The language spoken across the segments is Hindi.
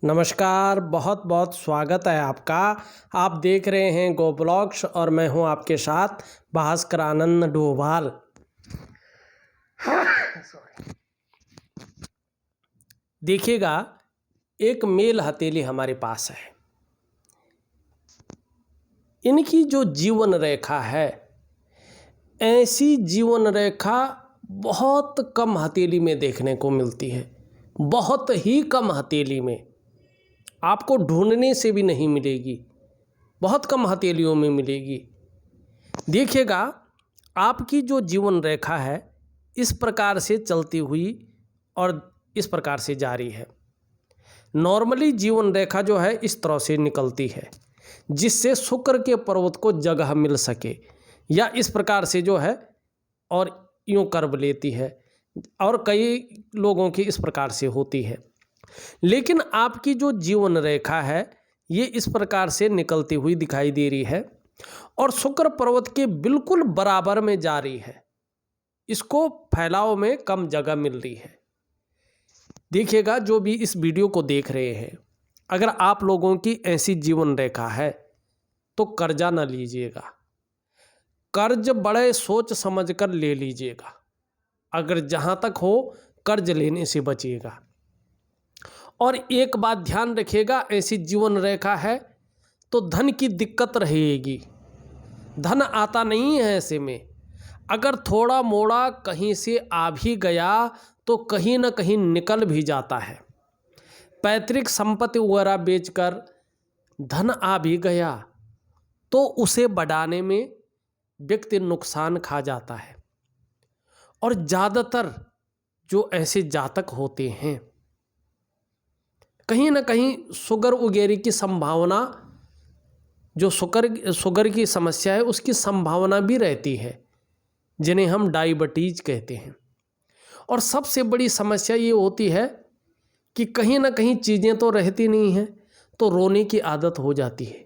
नमस्कार, बहुत बहुत स्वागत है आपका। आप देख रहे हैं गो ब्लॉग्स और मैं हूं आपके साथ भास्कर आनंद डोभाल। देखिएगा, एक मेल हथेली हमारे पास है। इनकी जो जीवन रेखा है, ऐसी जीवन रेखा बहुत कम हथेली में देखने को मिलती है। बहुत ही कम हथेली में, आपको ढूंढने से भी नहीं मिलेगी, बहुत कम हथेलियों में मिलेगी। देखिएगा, आपकी जो जीवन रेखा है इस प्रकार से चलती हुई और इस प्रकार से जारी है। नॉर्मली जीवन रेखा जो है इस तरह से निकलती है जिससे शुक्र के पर्वत को जगह मिल सके, या इस प्रकार से जो है और यूँ कर्व लेती है, और कई लोगों की इस प्रकार से होती है। लेकिन आपकी जो जीवन रेखा है ये इस प्रकार से निकलती हुई दिखाई दे रही है और शुक्र पर्वत के बिल्कुल बराबर में जा रही है। इसको फैलाव में कम जगह मिल रही है। देखिएगा, जो भी इस वीडियो को देख रहे हैं, अगर आप लोगों की ऐसी जीवन रेखा है तो कर्जा न लीजिएगा। कर्ज बड़े सोच समझ कर ले लीजिएगा। अगर जहाँ तक हो कर्ज लेने से बचिएगा। और एक बात ध्यान रखिएगा, ऐसी जीवन रेखा है तो धन की दिक्कत रहेगी। धन आता नहीं है ऐसे में। अगर थोड़ा मोड़ा कहीं से आ भी गया तो कहीं न कहीं निकल भी जाता है। पैतृक संपत्ति वगैरह बेचकर धन आ भी गया तो उसे बढ़ाने में व्यक्ति नुकसान खा जाता है। और ज़्यादातर जो ऐसे जातक होते हैं, कहीं ना कहीं शुगर वगैरह की संभावना, जो शुगर की समस्या है उसकी संभावना भी रहती है, जिन्हें हम डायबिटीज कहते हैं। और सबसे बड़ी समस्या ये होती है कि कहीं ना कहीं चीज़ें तो रहती नहीं हैं तो रोने की आदत हो जाती है।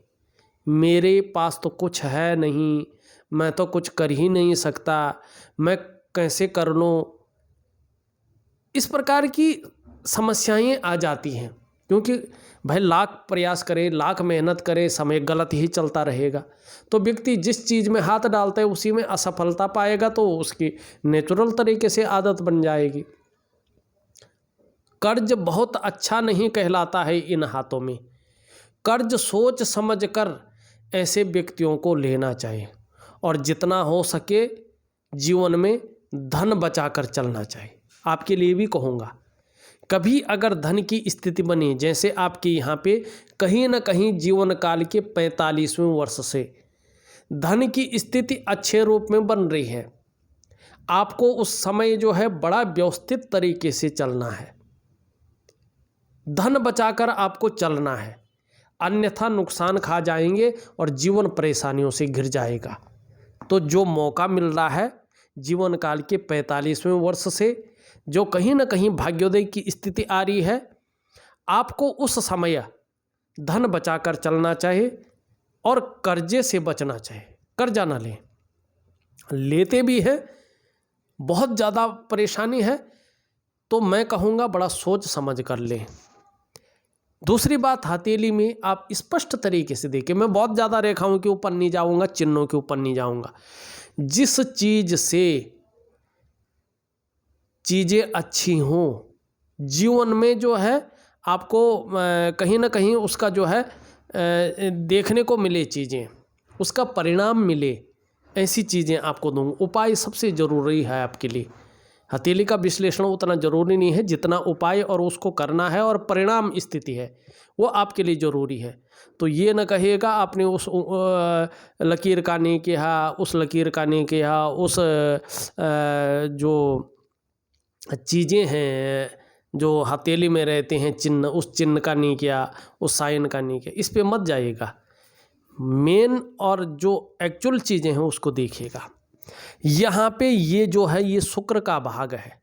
मेरे पास तो कुछ है नहीं, मैं तो कुछ कर ही नहीं सकता, मैं कैसे कर लूँ। इस प्रकार की समस्याएं आ जाती हैं, क्योंकि भाई लाख प्रयास करे, लाख मेहनत करे, समय गलत ही चलता रहेगा तो व्यक्ति जिस चीज़ में हाथ डालता है उसी में असफलता पाएगा, तो उसकी नेचुरल तरीके से आदत बन जाएगी। कर्ज बहुत अच्छा नहीं कहलाता है इन हाथों में। कर्ज सोच समझ कर ऐसे व्यक्तियों को लेना चाहिए और जितना हो सके जीवन में धन बचाकर चलना चाहिए। आपके लिए भी कहूँगा, कभी अगर धन की स्थिति बनी, जैसे आपके यहाँ पे कहीं ना कहीं जीवन काल के 45वें वर्ष से धन की स्थिति अच्छे रूप में बन रही है, आपको उस समय जो है बड़ा व्यवस्थित तरीके से चलना है। धन बचाकर आपको चलना है, अन्यथा नुकसान खा जाएंगे और जीवन परेशानियों से घिर जाएगा। तो जो मौका मिल रहा है जीवन काल के 45वें वर्ष से, जो कहीं ना कहीं भाग्योदय की स्थिति आ रही है, आपको उस समय धन बचाकर चलना चाहिए और कर्जे से बचना चाहिए। कर्जा ना लें, लेते भी हैं बहुत ज़्यादा परेशानी है तो मैं कहूँगा बड़ा सोच समझ कर लें। दूसरी बात, हथेली में आप स्पष्ट तरीके से देखें। मैं बहुत ज़्यादा रेखाओं के ऊपर नहीं जाऊँगा, चिन्हों के ऊपर नहीं जाऊँगा। जिस चीज़ से चीज़ें अच्छी हों, जीवन में जो है आपको कहीं ना कहीं उसका जो है देखने को मिले, चीज़ें उसका परिणाम मिले, ऐसी चीज़ें आपको दूँगा। उपाय सबसे ज़रूरी है आपके लिए। हथेली का विश्लेषण उतना ज़रूरी नहीं है जितना उपाय और उसको करना है और परिणाम स्थिति है वो आपके लिए ज़रूरी है। तो ये न कहिएगा आपने उस लकीर का नहीं किया, उस लकीर का नहीं किया, उस जो चीज़ें हैं जो हथेली में रहते हैं चिन्ह, उस चिन्ह का नहीं किया, उस साइन का नहीं किया, इस पे मत जाइएगा। मेन और जो एक्चुअल चीज़ें हैं उसको देखिएगा। यहाँ पे ये जो है ये शुक्र का भाग है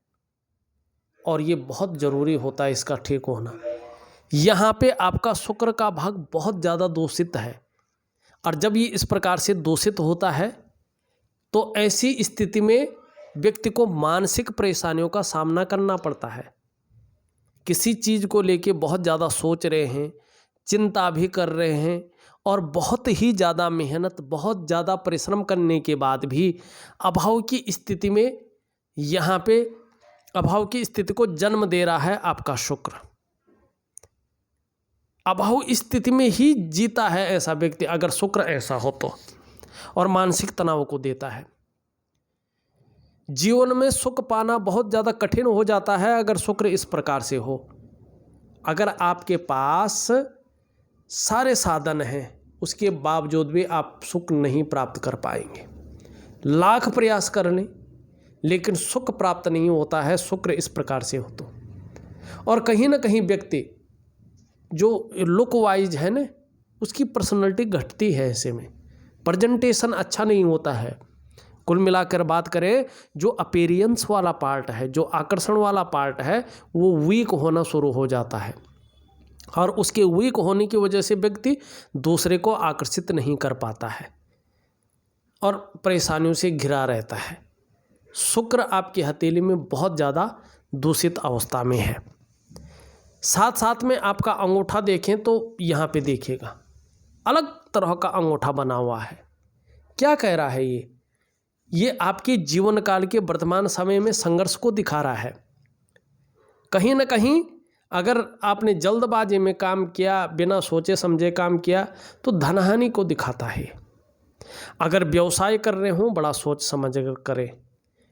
और ये बहुत ज़रूरी होता है इसका ठीक होना। यहाँ पे आपका शुक्र का भाग बहुत ज़्यादा दूषित है, और जब ये इस प्रकार से दूषित होता है तो ऐसी स्थिति में व्यक्ति को मानसिक परेशानियों का सामना करना पड़ता है, किसी चीज़ को लेके बहुत ज़्यादा सोच रहे हैं, चिंता भी कर रहे हैं और बहुत ही ज़्यादा मेहनत, बहुत ज़्यादा परिश्रम करने के बाद भी अभाव की स्थिति में, यहाँ पे अभाव की स्थिति को जन्म दे रहा है आपका शुक्र। अभाव स्थिति में ही जीता है ऐसा व्यक्ति अगर शुक्र ऐसा हो तो, और मानसिक तनाव को देता है। जीवन में सुख पाना बहुत ज़्यादा कठिन हो जाता है अगर शुक्र इस प्रकार से हो। अगर आपके पास सारे साधन हैं उसके बावजूद भी आप सुख नहीं प्राप्त कर पाएंगे। लाख प्रयास कर लें लेकिन सुख प्राप्त नहीं होता है शुक्र इस प्रकार से हो तो। और कहीं ना कहीं व्यक्ति जो लुक वाइज है ना, उसकी पर्सनैलिटी घटती है, ऐसे में प्रेजेंटेशन अच्छा नहीं होता है। कुल मिलाकर बात करें, जो अपीयरेंस वाला पार्ट है, जो आकर्षण वाला पार्ट है, वो वीक होना शुरू हो जाता है और उसके वीक होने की वजह से व्यक्ति दूसरे को आकर्षित नहीं कर पाता है और परेशानियों से घिरा रहता है। शुक्र आपकी हथेली में बहुत ज़्यादा दूषित अवस्था में है। साथ साथ में आपका अंगूठा देखें तो यहाँ पे देखिएगा अलग तरह का अंगूठा बना हुआ है। क्या कह रहा है ये आपके जीवन काल के वर्तमान समय में संघर्ष को दिखा रहा है। कहीं ना कहीं अगर आपने जल्दबाजी में काम किया, बिना सोचे समझे काम किया, तो धनहानि को दिखाता है। अगर व्यवसाय कर रहे हो बड़ा सोच समझ कर करें,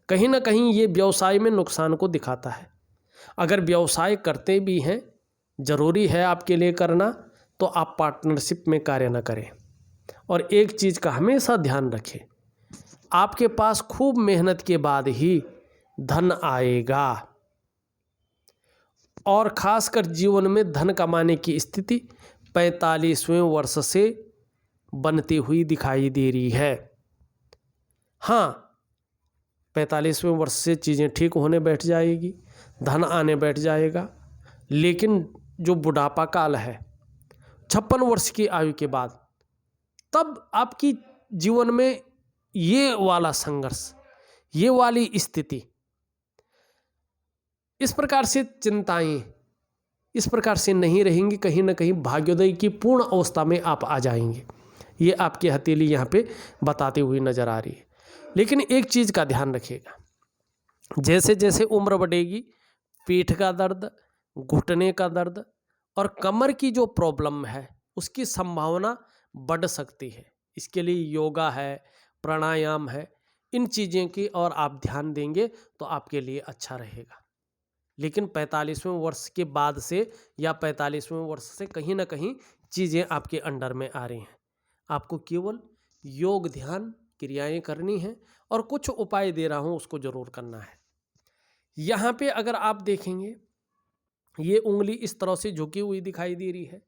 कहीं ना कहीं ये व्यवसाय में नुकसान को दिखाता है। अगर व्यवसाय करते भी हैं, ज़रूरी है आपके लिए करना, तो आप पार्टनरशिप में कार्य न करें। और एक चीज़ का हमेशा ध्यान रखें, आपके पास खूब मेहनत के बाद ही धन आएगा और खासकर जीवन में धन कमाने की स्थिति 45वें वर्ष से बनती हुई दिखाई दे रही है। हाँ, 45वें वर्ष से चीज़ें ठीक होने बैठ जाएगी, धन आने बैठ जाएगा। लेकिन जो बुढ़ापा काल है 56 वर्ष की आयु के बाद, तब आपकी जीवन में ये वाला संघर्ष, ये वाली स्थिति, इस प्रकार से चिंताएं इस प्रकार से नहीं रहेंगी। कहीं ना कहीं भाग्योदय की पूर्ण अवस्था में आप आ जाएंगे। ये आपकी हथेली यहाँ पे बताती हुई नजर आ रही है। लेकिन एक चीज़ का ध्यान रखिएगा, जैसे जैसे उम्र बढ़ेगी, पीठ का दर्द, घुटने का दर्द और कमर की जो प्रॉब्लम है उसकी संभावना बढ़ सकती है। इसके लिए योगा है, प्राणायाम है, इन चीज़ों की और आप ध्यान देंगे तो आपके लिए अच्छा रहेगा। लेकिन 45वें वर्ष के बाद से या 45वें वर्ष से कहीं ना कहीं चीज़ें आपके अंडर में आ रही हैं। आपको केवल योग ध्यान क्रियाएं करनी हैं और कुछ उपाय दे रहा हूँ उसको ज़रूर करना है। यहाँ पे अगर आप देखेंगे, ये उंगली इस तरह से झुकी हुई दिखाई दे रही है।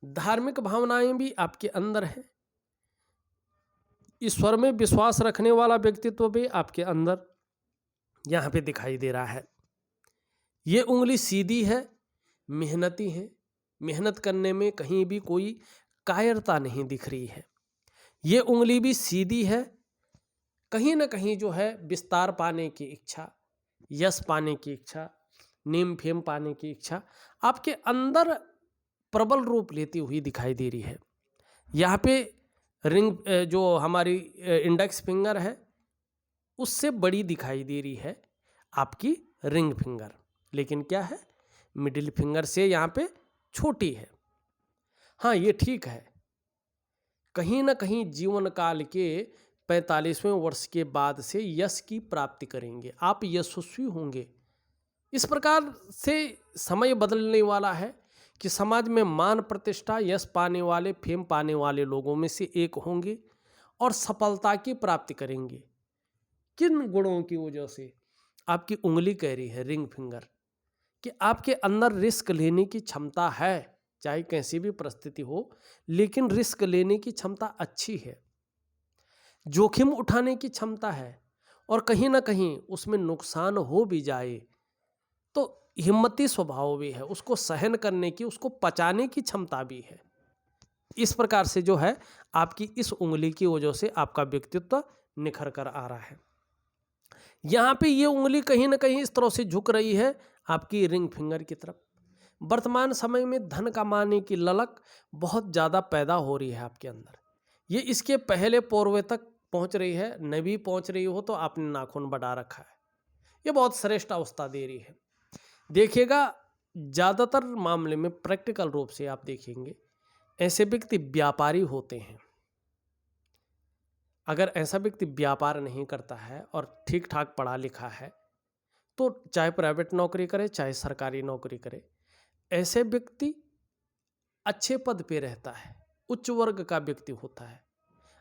धार्मिक भावनाएं भी आपके अंदर हैं। ईश्वर में विश्वास रखने वाला व्यक्तित्व भी आपके अंदर यहाँ पे दिखाई दे रहा है। ये उंगली सीधी है, मेहनती है, मेहनत करने में कहीं भी कोई कायरता नहीं दिख रही है। ये उंगली भी सीधी है, कहीं ना कहीं जो है विस्तार पाने की इच्छा, यश पाने की इच्छा, नेम फेम पाने की इच्छा आपके अंदर प्रबल रूप लेती हुई दिखाई दे रही है। यहाँ पे रिंग, जो हमारी इंडेक्स फिंगर है उससे बड़ी दिखाई दे रही है आपकी रिंग फिंगर, लेकिन क्या है, मिडिल फिंगर से यहाँ पे छोटी है। हाँ, ये ठीक है। कहीं ना कहीं जीवन काल के 45वें वर्ष के बाद से यश की प्राप्ति करेंगे, आप यशस्वी होंगे। इस प्रकार से समय बदलने वाला है कि समाज में मान प्रतिष्ठा, यश पाने वाले, फेम पाने वाले लोगों में से एक होंगे और सफलता की प्राप्ति करेंगे। किन गुणों की वजह से? आपकी उंगली कह रही है, रिंग फिंगर, कि आपके अंदर रिस्क लेने की क्षमता है, चाहे कैसी भी परिस्थिति हो, लेकिन रिस्क लेने की क्षमता अच्छी है, जोखिम उठाने की क्षमता है और कहीं ना कहीं उसमें नुकसान हो भी जाए तो हिम्मती स्वभाव भी है, उसको सहन करने की, उसको पचाने की क्षमता भी है। इस प्रकार से जो है आपकी इस उंगली की वजह से आपका व्यक्तित्व निखर कर आ रहा है। यहाँ पे ये उंगली कहीं ना कहीं इस तरह से झुक रही है आपकी रिंग फिंगर की तरफ, वर्तमान समय में धन कमाने की ललक बहुत ज़्यादा पैदा हो रही है आपके अंदर। ये इसके पहले पोरवे तक पहुंच रही है, न भी पहुंच रही हो तो आपने नाखून बढ़ा रखा है। ये बहुत श्रेष्ठ अवस्था दे रही है। देखिएगा, ज़्यादातर मामले में प्रैक्टिकल रूप से आप देखेंगे ऐसे व्यक्ति व्यापारी होते हैं। अगर ऐसा व्यक्ति व्यापार नहीं करता है और ठीक ठाक पढ़ा लिखा है, तो चाहे प्राइवेट नौकरी करे चाहे सरकारी नौकरी करे, ऐसे व्यक्ति अच्छे पद पे रहता है, उच्च वर्ग का व्यक्ति होता है,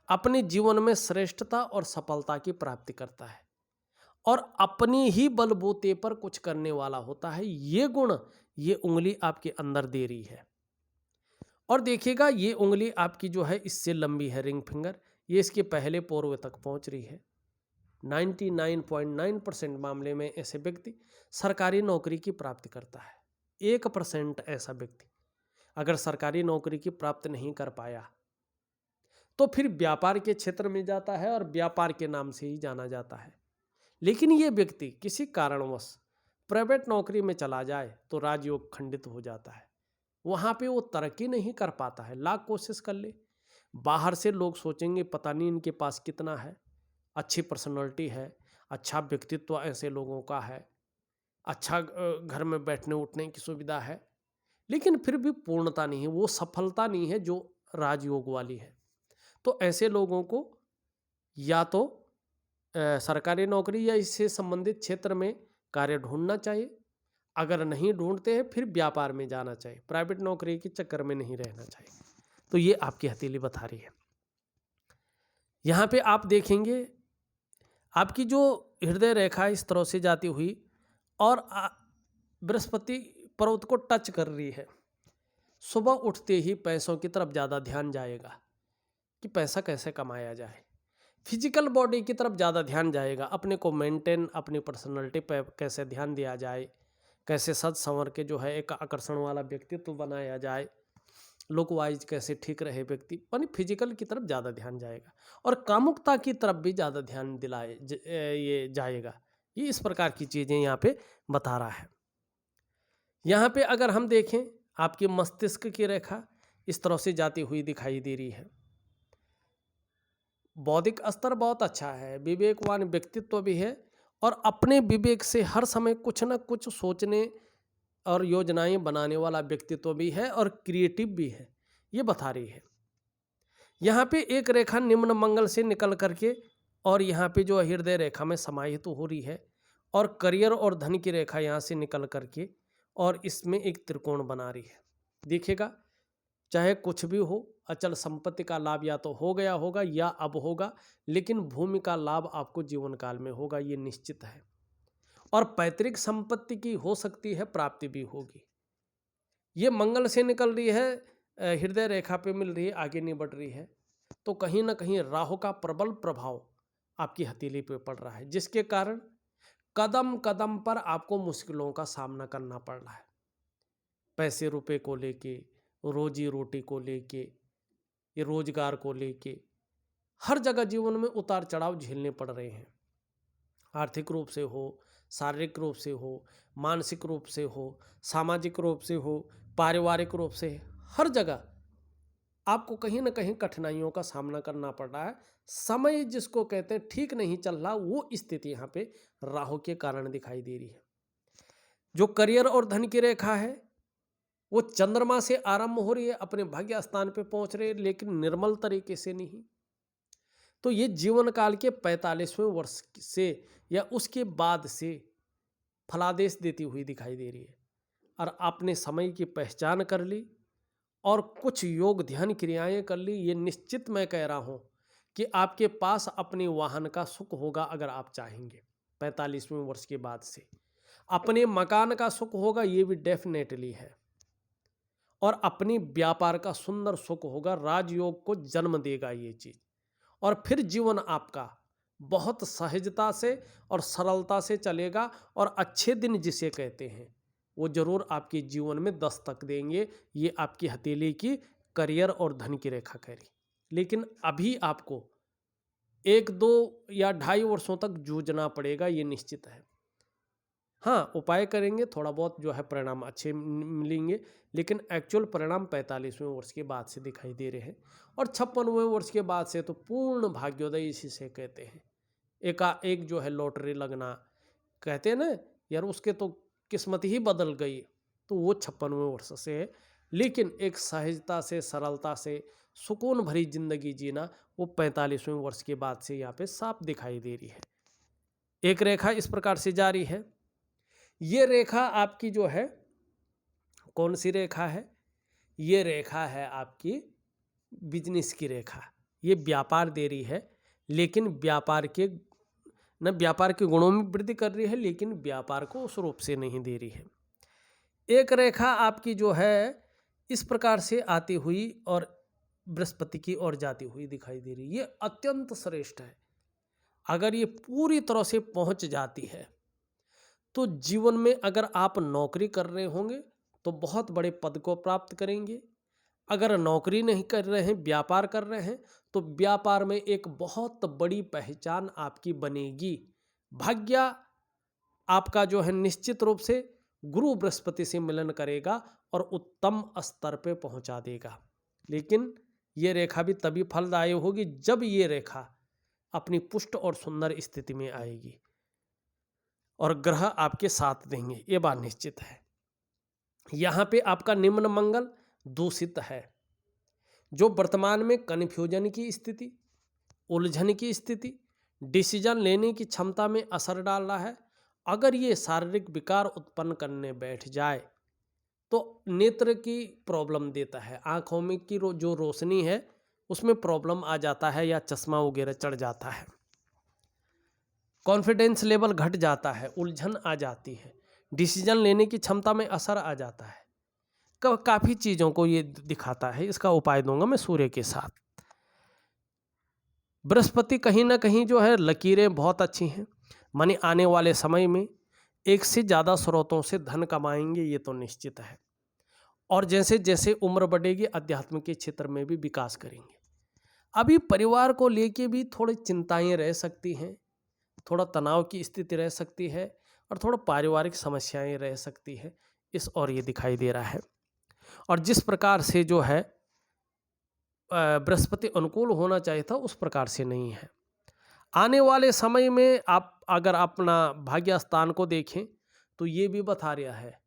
अपने जीवन में श्रेष्ठता और सफलता की प्राप्ति करता है और अपनी ही बलबूते पर कुछ करने वाला होता है। ये गुण, ये उंगली आपके अंदर दे रही है। और देखिएगा, ये उंगली आपकी जो है इससे लंबी है, रिंग फिंगर, ये इसके पहले पोरवे तक पहुंच रही है। 99.9% मामले में ऐसे व्यक्ति सरकारी नौकरी की प्राप्ति करता है। 1% ऐसा व्यक्ति अगर सरकारी नौकरी की प्राप्ति नहीं कर पाया तो फिर व्यापार के क्षेत्र में जाता है और व्यापार के नाम से ही जाना जाता है। लेकिन ये व्यक्ति किसी कारणवश प्राइवेट नौकरी में चला जाए तो राजयोग खंडित हो जाता है। वहाँ पे वो तरक्की नहीं कर पाता है, लाख कोशिश कर ले। बाहर से लोग सोचेंगे पता नहीं इनके पास कितना है, अच्छी पर्सनालिटी है, अच्छा व्यक्तित्व ऐसे लोगों का है, अच्छा घर में बैठने उठने की सुविधा है, लेकिन फिर भी पूर्णता नहीं है, वो सफलता नहीं है जो राजयोग वाली है। तो ऐसे लोगों को या तो सरकारी नौकरी या इससे संबंधित क्षेत्र में कार्य ढूंढना चाहिए, अगर नहीं ढूंढते हैं फिर व्यापार में जाना चाहिए, प्राइवेट नौकरी के चक्कर में नहीं रहना चाहिए। तो ये आपकी हथेली बता रही है। यहाँ पे आप देखेंगे आपकी जो हृदय रेखा इस तरह से जाती हुई और बृहस्पति पर्वत को टच कर रही है। सुबह उठते ही पैसों की तरफ ज़्यादा ध्यान जाएगा कि पैसा कैसे कमाया जाए, फिजिकल बॉडी की तरफ ज़्यादा ध्यान जाएगा, अपने को मेंटेन, अपनी पर्सनालिटी पे कैसे ध्यान दिया जाए, कैसे सज संवर के जो है एक आकर्षण वाला व्यक्तित्व बनाया जाए, लुक वाइज कैसे ठीक रहे व्यक्ति, यानी फिजिकल की तरफ ज़्यादा ध्यान जाएगा और कामुकता की तरफ भी ज़्यादा ध्यान ये जाएगा। ये इस प्रकार की चीज़ें यहाँ पे बता रहा है। यहाँ पे अगर हम देखें आपके मस्तिष्क की रेखा इस तरह से जाती हुई दिखाई दे रही है। बौद्धिक स्तर बहुत अच्छा है, विवेकवान व्यक्तित्व भी है और अपने विवेक से हर समय कुछ न कुछ सोचने और योजनाएं बनाने वाला व्यक्तित्व भी है और क्रिएटिव भी है, ये बता रही है। यहाँ पे एक रेखा निम्न मंगल से निकल करके और यहाँ पे जो हृदय रेखा में समाहित हो रही है और करियर और धन की रेखा यहाँ से निकल करके और इसमें एक त्रिकोण बना रही है। देखिएगा, चाहे कुछ भी हो, अचल संपत्ति का लाभ या तो हो गया होगा या अब होगा, लेकिन भूमि का लाभ आपको जीवन काल में होगा, ये निश्चित है। और पैतृक संपत्ति की हो सकती है प्राप्ति भी होगी। ये मंगल से निकल रही है, हृदय रेखा पे मिल रही है, आगे नहीं बढ़ रही है, तो कहीं ना कहीं राहु का प्रबल प्रभाव आपकी हथेली पे पड़ रहा है, जिसके कारण कदम कदम पर आपको मुश्किलों का सामना करना पड़ रहा है। पैसे रुपए को लेके, रोजी रोटी को लेके, ये रोजगार को लेके, हर जगह जीवन में उतार चढ़ाव झेलने पड़ रहे हैं। आर्थिक रूप से हो, शारीरिक रूप से हो, मानसिक रूप से हो, सामाजिक रूप से हो, पारिवारिक रूप से, हर जगह आपको कहीं ना कहीं कठिनाइयों का सामना करना पड़ रहा है। समय जिसको कहते हैं ठीक नहीं चल रहा, वो स्थिति यहाँ पे राहु के कारण दिखाई दे रही है। जो करियर और धन की रेखा है वो चंद्रमा से आरंभ हो रही है, अपने भाग्य स्थान पे पहुंच रहे हैं, लेकिन निर्मल तरीके से नहीं। तो ये जीवन काल के 45वें वर्ष से या उसके बाद से फलादेश देती हुई दिखाई दे रही है और आपने समय की पहचान कर ली और कुछ योग ध्यान क्रियाएं कर ली। ये निश्चित मैं कह रहा हूँ कि आपके पास अपने वाहन का सुख होगा अगर आप चाहेंगे। 45वें वर्ष के बाद से अपने मकान का सुख होगा, ये भी डेफिनेटली है, और अपनी व्यापार का सुंदर सुख होगा, राजयोग को जन्म देगा ये चीज। और फिर जीवन आपका बहुत सहजता से और सरलता से चलेगा और अच्छे दिन जिसे कहते हैं वो जरूर आपके जीवन में दस्तक देंगे। ये आपकी हथेली की करियर और धन की रेखा करी। लेकिन अभी आपको 1, 2 या 2.5 वर्षों तक जूझना पड़ेगा, ये निश्चित है। हाँ, उपाय करेंगे, थोड़ा बहुत जो है परिणाम अच्छे मिलेंगे, लेकिन एक्चुअल परिणाम 45वें वर्ष के बाद से दिखाई दे रहे हैं। और 56वें वर्ष के बाद से तो पूर्ण भाग्योदय इसी से कहते हैं। एकाएक जो है लॉटरी लगना, कहते हैं ना यार उसके तो किस्मत ही बदल गई, तो वो 56वें वर्ष से है। लेकिन एक सहजता से, सरलता से, सुकून भरी जिंदगी जीना वो 45वें वर्ष के बाद से यहाँ पे साफ दिखाई दे रही है। एक रेखा इस प्रकार से जारी है। ये रेखा आपकी जो है कौन सी रेखा है? ये रेखा है आपकी बिजनेस की रेखा। ये व्यापार दे रही है, लेकिन व्यापार के गुणों में वृद्धि कर रही है, लेकिन व्यापार को उस रूप से नहीं दे रही है। एक रेखा आपकी जो है इस प्रकार से आती हुई और बृहस्पति की ओर जाती हुई दिखाई दे रही है। ये अत्यंत श्रेष्ठ है। अगर ये पूरी तरह से पहुंच जाती है तो जीवन में अगर आप नौकरी कर रहे होंगे तो बहुत बड़े पद को प्राप्त करेंगे। अगर नौकरी नहीं कर रहे हैं, व्यापार कर रहे हैं, तो व्यापार में एक बहुत बड़ी पहचान आपकी बनेगी। भाग्य आपका जो है निश्चित रूप से गुरु बृहस्पति से मिलन करेगा और उत्तम स्तर पे पहुंचा देगा। लेकिन ये रेखा भी तभी फलदायी होगी जब ये रेखा अपनी पुष्ट और सुंदर स्थिति में आएगी और ग्रह आपके साथ देंगे, ये बात निश्चित है। यहाँ पे आपका निम्न मंगल दूषित है, जो वर्तमान में कन्फ्यूजन की स्थिति, उलझन की स्थिति, डिसीजन लेने की क्षमता में असर डाल रहा है। अगर ये शारीरिक विकार उत्पन्न करने बैठ जाए तो नेत्र की प्रॉब्लम देता है, आँखों में की जो रोशनी है उसमें प्रॉब्लम आ जाता है या चश्मा वगैरह चढ़ जाता है, कॉन्फिडेंस लेवल घट जाता है, उलझन आ जाती है, डिसीजन लेने की क्षमता में असर आ जाता है। काफ़ी चीज़ों को ये दिखाता है। इसका उपाय दूंगा मैं सूर्य के साथ। बृहस्पति कहीं ना कहीं जो है लकीरें बहुत अच्छी हैं, माने आने वाले समय में एक से ज़्यादा स्रोतों से धन कमाएंगे, ये तो निश्चित है। और जैसे जैसे उम्र बढ़ेगी अध्यात्म के क्षेत्र में भी विकास करेंगे। अभी परिवार को लेके भी थोड़ी चिंताएं रह सकती हैं, थोड़ा तनाव की स्थिति रह सकती है और थोड़ा पारिवारिक समस्याएं रह सकती है, इस और ये दिखाई दे रहा है। और जिस प्रकार से जो है बृहस्पति अनुकूल होना चाहिए था उस प्रकार से नहीं है। आने वाले समय में आप अगर अपना भाग्य स्थान को देखें तो ये भी बता रहा है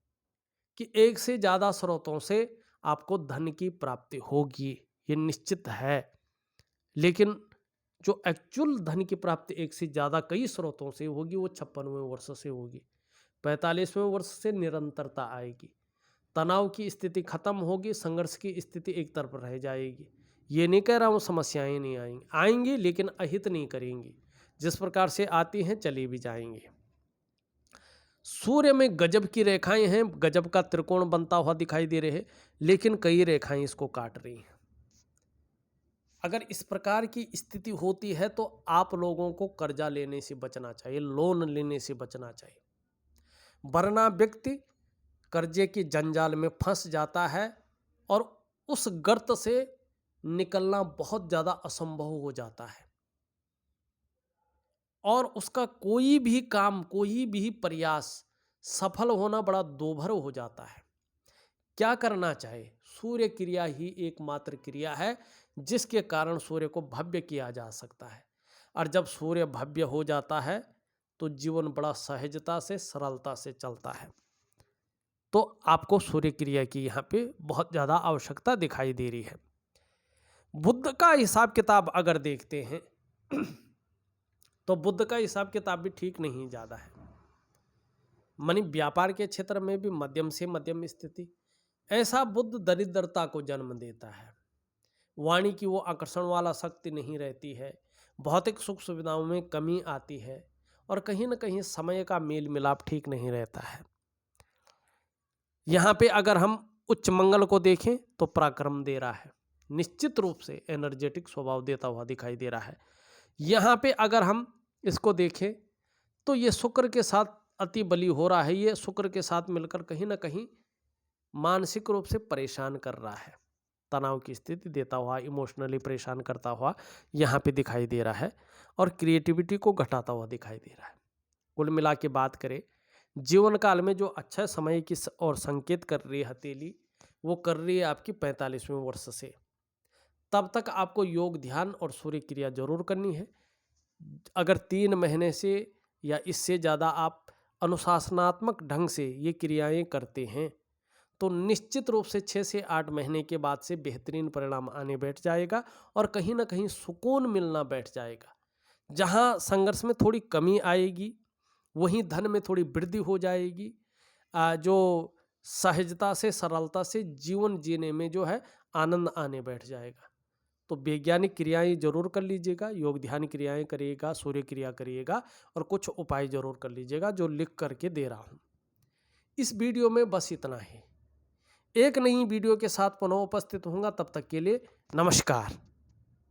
कि एक से ज़्यादा स्रोतों से आपको धन की प्राप्ति होगी, ये निश्चित है। लेकिन जो एक्चुअल धन की प्राप्ति एक से ज़्यादा कई स्रोतों से होगी वो 56वें वर्ष से होगी। 45वें वर्ष से निरंतरता आएगी, तनाव की स्थिति खत्म होगी, संघर्ष की स्थिति एक तरफ रह जाएगी। ये नहीं कह रहा हूँ समस्याएं नहीं आएंगी, लेकिन अहित नहीं करेंगी, जिस प्रकार से आती हैं चली भी जाएंगी। सूर्य में गजब की रेखाएं हैं, गजब का त्रिकोण बनता हुआ दिखाई दे रहे हैं, लेकिन कई रेखाएं इसको काट रही हैं। अगर इस प्रकार की स्थिति होती है तो आप लोगों को कर्जा लेने से बचना चाहिए, लोन लेने से बचना चाहिए, वरना व्यक्ति कर्जे के जंजाल में फंस जाता है और उस गर्त से निकलना बहुत ज़्यादा असंभव हो जाता है और उसका कोई भी काम, कोई भी प्रयास सफल होना बड़ा दुर्भर हो जाता है। क्या करना चाहिए? सूर्य क्रिया ही एकमात्र क्रिया है जिसके कारण सूर्य को भव्य किया जा सकता है। और जब सूर्य भव्य हो जाता है तो जीवन बड़ा सहजता से, सरलता से चलता है। तो आपको सूर्य क्रिया की यहाँ पे बहुत ज़्यादा आवश्यकता दिखाई दे रही है। बुध का हिसाब किताब अगर देखते हैं तो बुध का हिसाब किताब भी ठीक नहीं ज़्यादा है। मानी व्यापार के क्षेत्र में भी मध्यम से मध्यम स्थिति। ऐसा बुध दरिद्रता को जन्म देता है। वाणी की वो आकर्षण वाला शक्ति नहीं रहती है, भौतिक सुख सुविधाओं में कमी आती है और कहीं ना कहीं समय का मेल मिलाप ठीक नहीं रहता है। यहाँ पे अगर हम उच्च मंगल को देखें तो पराक्रम दे रहा है, निश्चित रूप से एनर्जेटिक स्वभाव देता हुआ दिखाई दे रहा है। यहाँ पे अगर हम इसको देखें तो ये शुक्र के साथ अति बली हो रहा है, ये शुक्र के साथ मिलकर कहीं ना कहीं मानसिक रूप से परेशान कर रहा है, तनाव की स्थिति देता हुआ, इमोशनली परेशान करता हुआ यहाँ पे दिखाई दे रहा है और क्रिएटिविटी को घटाता हुआ दिखाई दे रहा है। कुल मिला के बात करें जीवन काल में जो अच्छा समय की और संकेत कर रही है हथेली, वो कर रही है आपकी 45वें वर्ष से। तब तक आपको योग, ध्यान और सूर्य क्रिया जरूर करनी है। अगर 3 महीने से या इससे ज़्यादा आप अनुशासनात्मक ढंग से ये क्रियाएं करते हैं तो निश्चित रूप से 6 से 8 महीने के बाद से बेहतरीन परिणाम आने बैठ जाएगा और कहीं ना कहीं सुकून मिलना बैठ जाएगा। जहाँ संघर्ष में थोड़ी कमी आएगी, वहीं धन में थोड़ी वृद्धि हो जाएगी। जो सहजता से, सरलता से जीवन जीने में जो है आनंद आने बैठ जाएगा। तो वैज्ञानिक क्रियाएं जरूर कर लीजिएगा, योग ध्यान क्रियाएं करिएगा, सूर्य क्रिया करिएगा और कुछ उपाय जरूर कर लीजिएगा जो लिख करके दे रहा हूँ। इस वीडियो में बस इतना ही। एक नई वीडियो के साथ पुनः उपस्थित होऊंगा, तब तक के लिए नमस्कार।